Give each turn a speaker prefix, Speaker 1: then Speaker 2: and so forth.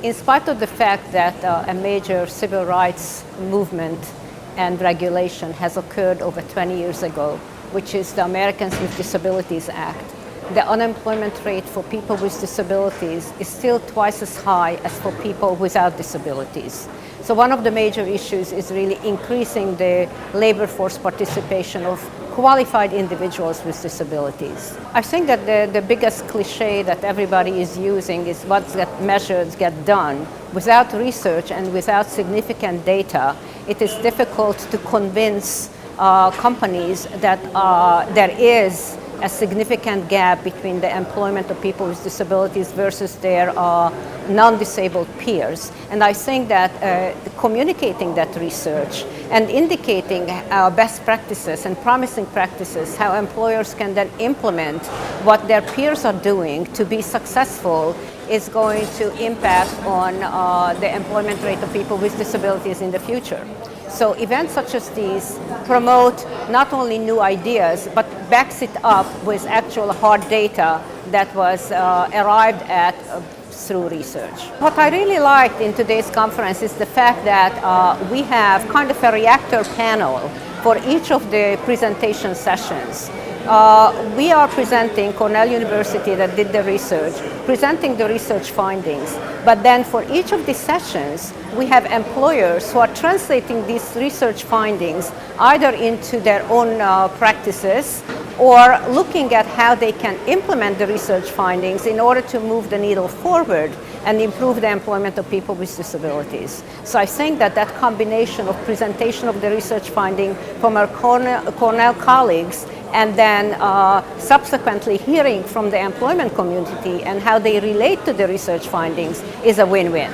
Speaker 1: In spite of the fact that a major civil rights movement and regulation has occurred over 20 years ago, which is the Americans with Disabilities Act, the unemployment rate for people with disabilities is still twice as high as for people without disabilities. So one of the major issues is really increasing the labor force participation of qualified individuals with disabilities. I think that the biggest cliche that everybody is using is what measures get done. Without research and without significant data, it is difficult to convince companies that there is a significant gap between the employment of people with disabilities versus their non-disabled peers. And I think that communicating that research and indicating best practices and promising practices, how employers can then implement what their peers are doing to be successful, is going to impact on the employment rate of people with disabilities in the future. So events such as these promote not only new ideas, but backs it up with actual hard data that was arrived at through research. What I really liked in today's conference is the fact that we have kind of a reactor panel for each of the presentation sessions. We are presenting, Cornell University that did the research, presenting the research findings. But then for each of the sessions, we have employers who are translating these research findings either into their own practices or looking at how they can implement the research findings in order to move the needle forward and improve the employment of people with disabilities. So I think that that combination of presentation of the research finding from our Cornell colleagues and then subsequently hearing from the employment community and how they relate to the research findings is a win-win.